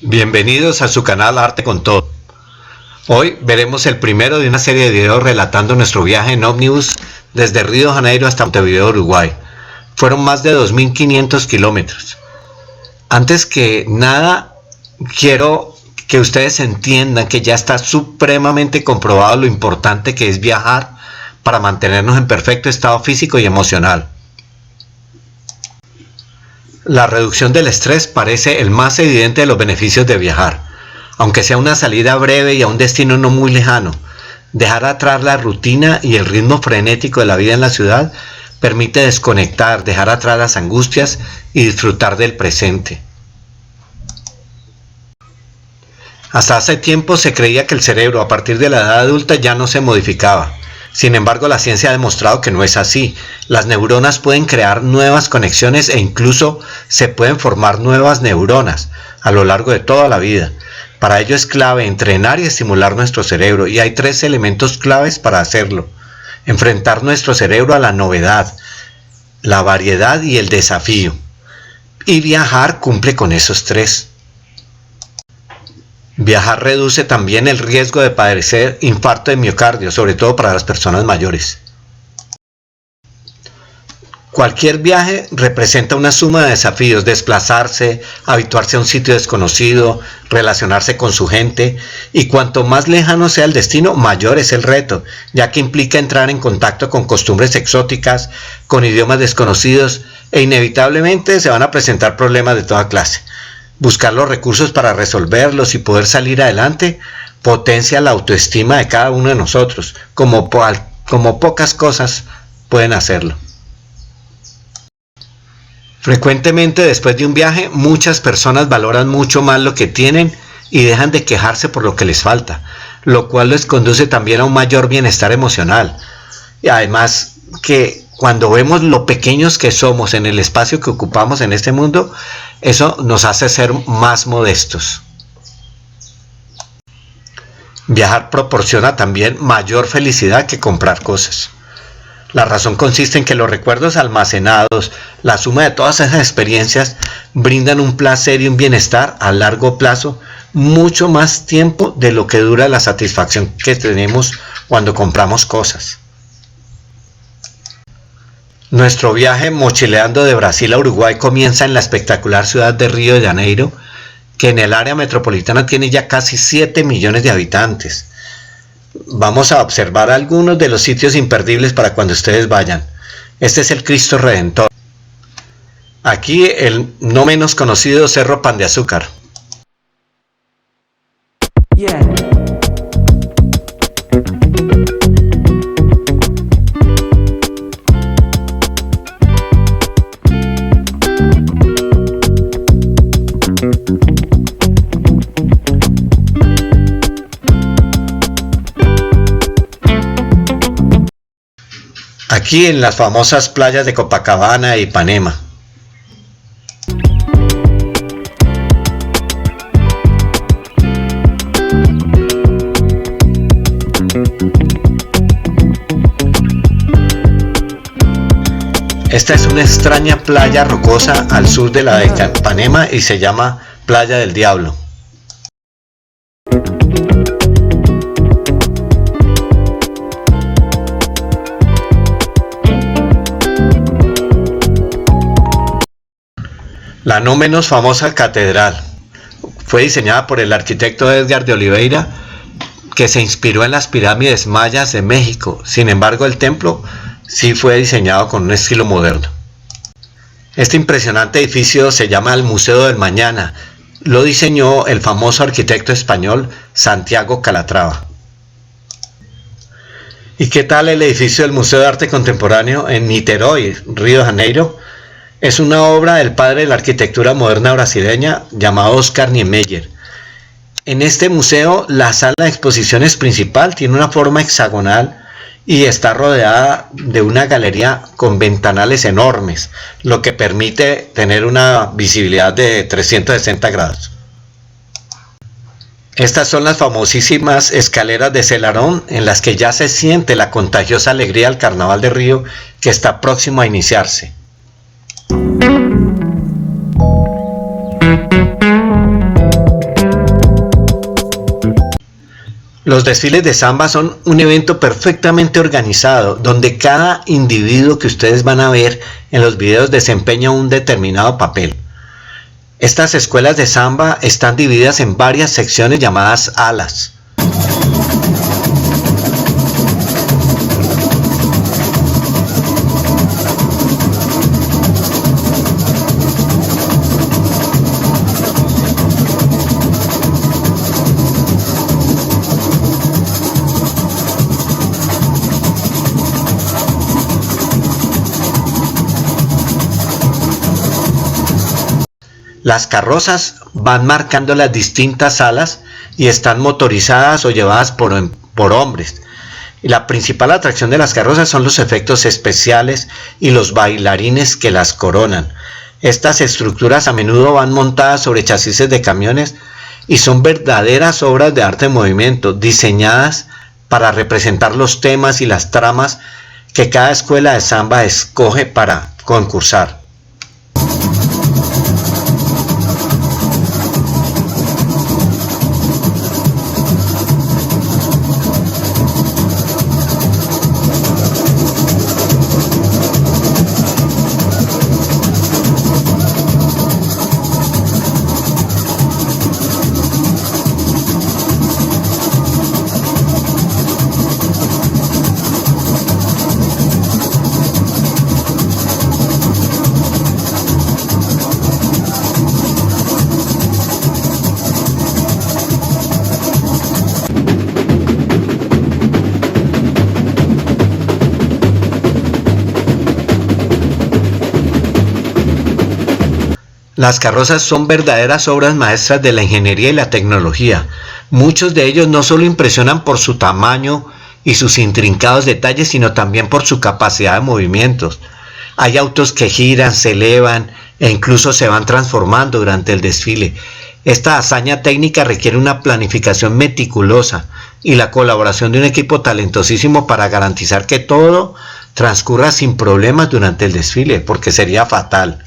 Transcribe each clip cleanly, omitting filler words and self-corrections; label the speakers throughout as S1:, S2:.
S1: Bienvenidos a su canal Arte con Todo. Hoy veremos el primero de una serie de videos relatando nuestro viaje en ómnibus desde Río de Janeiro hasta Montevideo, Uruguay. Fueron más de 2.500 kilómetros. Antes que nada, quiero que ustedes entiendan que ya está supremamente comprobado lo importante que es viajar para mantenernos en perfecto estado físico y emocional. La reducción del estrés parece el más evidente de los beneficios de viajar. Aunque sea una salida breve y a un destino no muy lejano, dejar atrás la rutina y el ritmo frenético de la vida en la ciudad permite desconectar, dejar atrás las angustias y disfrutar del presente. Hasta hace tiempo se creía que el cerebro a partir de la edad adulta ya no se modificaba. Sin embargo, la ciencia ha demostrado que no es así. Las neuronas pueden crear nuevas conexiones e incluso se pueden formar nuevas neuronas a lo largo de toda la vida. Para ello es clave entrenar y estimular nuestro cerebro, y hay 3 elementos claves para hacerlo. Enfrentar nuestro cerebro a la novedad, la variedad y el desafío. Y viajar cumple con esos 3. Viajar reduce también el riesgo de padecer infarto de miocardio, sobre todo para las personas mayores. Cualquier viaje representa una suma de desafíos: desplazarse, habituarse a un sitio desconocido, relacionarse con su gente, y cuanto más lejano sea el destino, mayor es el reto, ya que implica entrar en contacto con costumbres exóticas, con idiomas desconocidos, e inevitablemente se van a presentar problemas de toda clase. Buscar los recursos para resolverlos y poder salir adelante potencia la autoestima de cada uno de nosotros, como pocas cosas pueden hacerlo. Frecuentemente después de un viaje, muchas personas valoran mucho más lo que tienen y dejan de quejarse por lo que les falta, lo cual les conduce también a un mayor bienestar emocional. Y además que cuando vemos lo pequeños que somos en el espacio que ocupamos en este mundo, eso nos hace ser más modestos. Viajar proporciona también mayor felicidad que comprar cosas. La razón consiste en que los recuerdos almacenados, la suma de todas esas experiencias, brindan un placer y un bienestar a largo plazo, mucho más tiempo de lo que dura la satisfacción que tenemos cuando compramos cosas. Nuestro viaje mochileando de Brasil a Uruguay comienza en la espectacular ciudad de Río de Janeiro, que en el área metropolitana tiene ya casi 7 millones de habitantes. Vamos a observar algunos de los sitios imperdibles para cuando ustedes vayan. Este es el Cristo Redentor. Aquí el no menos conocido Cerro Pan de Azúcar. Aquí en las famosas playas de Copacabana y Ipanema. Esta es una extraña playa rocosa al sur de la de Ipanema y se llama Playa del Diablo. La no menos famosa catedral fue diseñada por el arquitecto Edgar de Oliveira, que se inspiró en las pirámides mayas de México. Sin embargo, el templo sí fue diseñado con un estilo moderno. Este impresionante edificio se llama el Museo del Mañana. Lo diseñó el famoso arquitecto español Santiago Calatrava. ¿Y qué tal el edificio del Museo de Arte Contemporáneo en Niterói, Río de Janeiro? Es una obra del padre de la arquitectura moderna brasileña llamado Oscar Niemeyer. En este museo, la sala de exposiciones principal tiene una forma hexagonal y está rodeada de una galería con ventanales enormes, lo que permite tener una visibilidad de 360 grados. Estas son las famosísimas escaleras de Celarón, en las que ya se siente la contagiosa alegría del Carnaval de Río, que está próximo a iniciarse. Los desfiles de samba son un evento perfectamente organizado, donde cada individuo que ustedes van a ver en los videos desempeña un determinado papel. Estas escuelas de samba están divididas en varias secciones llamadas alas. Las carrozas van marcando las distintas salas y están motorizadas o llevadas por hombres. Y la principal atracción de las carrozas son los efectos especiales y los bailarines que las coronan. Estas estructuras a menudo van montadas sobre chasis de camiones y son verdaderas obras de arte en movimiento, diseñadas para representar los temas y las tramas que cada escuela de samba escoge para concursar. Las carrozas son verdaderas obras maestras de la ingeniería y la tecnología. Muchos de ellos no solo impresionan por su tamaño y sus intrincados detalles, sino también por su capacidad de movimientos. Hay autos que giran, se elevan e incluso se van transformando durante el desfile. Esta hazaña técnica requiere una planificación meticulosa y la colaboración de un equipo talentosísimo para garantizar que todo transcurra sin problemas durante el desfile, porque sería fatal.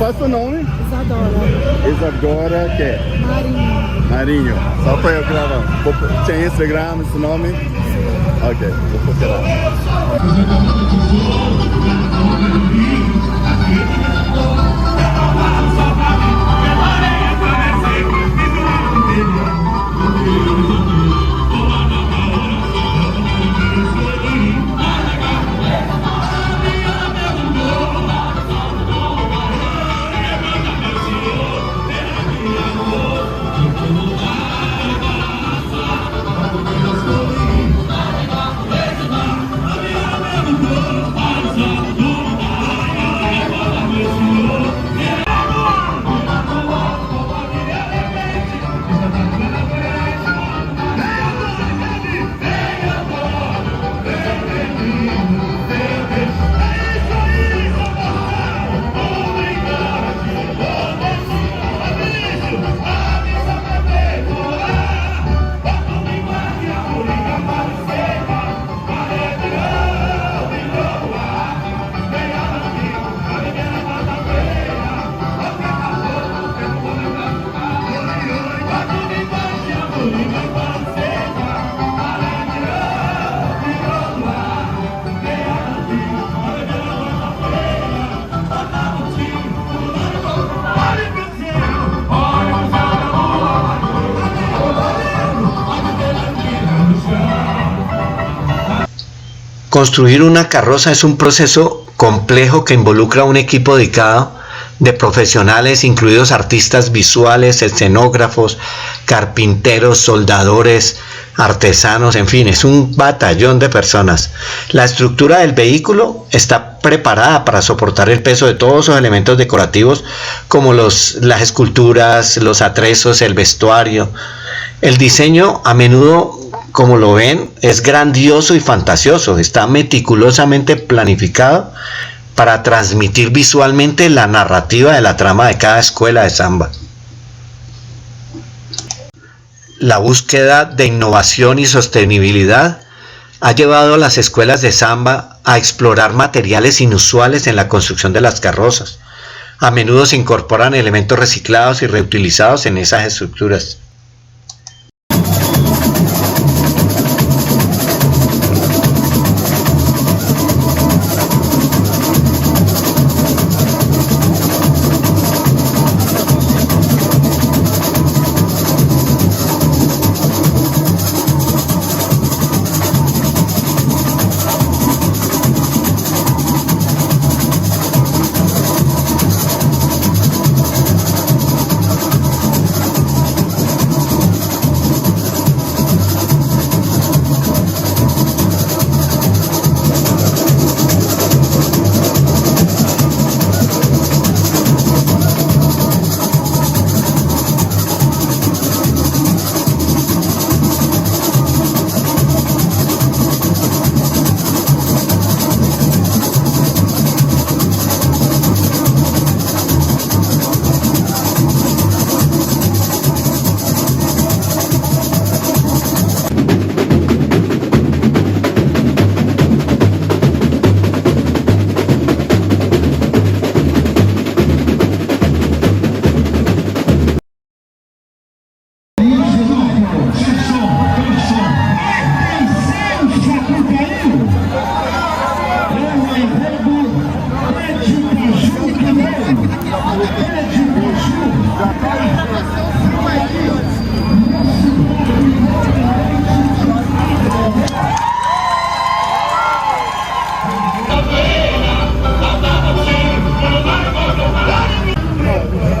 S2: Qual é o seu nome?
S3: Isadora.
S2: Isadora, o quê?
S3: Marinho.
S2: Marinho. Só pra eu gravar. Tem Instagram, esse nome? Sim. Ok, vou procurar.
S1: Construir una carroza es un proceso complejo que involucra un equipo dedicado de profesionales, incluidos artistas visuales, escenógrafos, carpinteros, soldadores, artesanos, en fin, es un batallón de personas. La estructura del vehículo está preparada para soportar el peso de todos esos elementos decorativos como las esculturas, los atrezos, el vestuario. El diseño, a menudo, como lo ven, es grandioso y fantasioso, está meticulosamente planificado para transmitir visualmente la narrativa de la trama de cada escuela de samba. La búsqueda de innovación y sostenibilidad ha llevado a las escuelas de samba a explorar materiales inusuales en la construcción de las carrozas. A menudo se incorporan elementos reciclados y reutilizados en esas estructuras.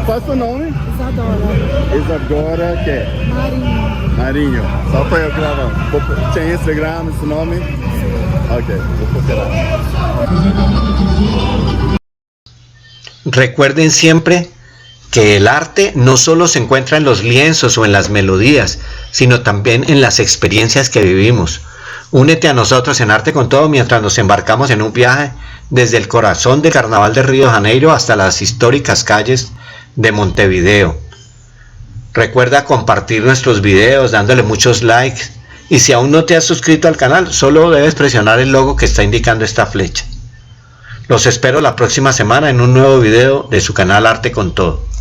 S2: Qual é o seu nome?
S3: Isadora.
S2: Isadora o quê?
S3: Marinho.
S2: Marinho. Só pra eu gravar. Tem Instagram, esse nome? Ok, vou procurar.
S1: Recuerden siempre que el arte no solo se encuentra en los lienzos o en las melodías, sino también en las experiencias que vivimos. Únete a nosotros en Arte con Todo mientras nos embarcamos en un viaje desde el corazón del Carnaval de Río de Janeiro hasta las históricas calles de Montevideo. Recuerda compartir nuestros videos dándole muchos likes, y si aún no te has suscrito al canal, solo debes presionar el logo que está indicando esta flecha. Los espero la próxima semana en un nuevo video de su canal Arte con Todo.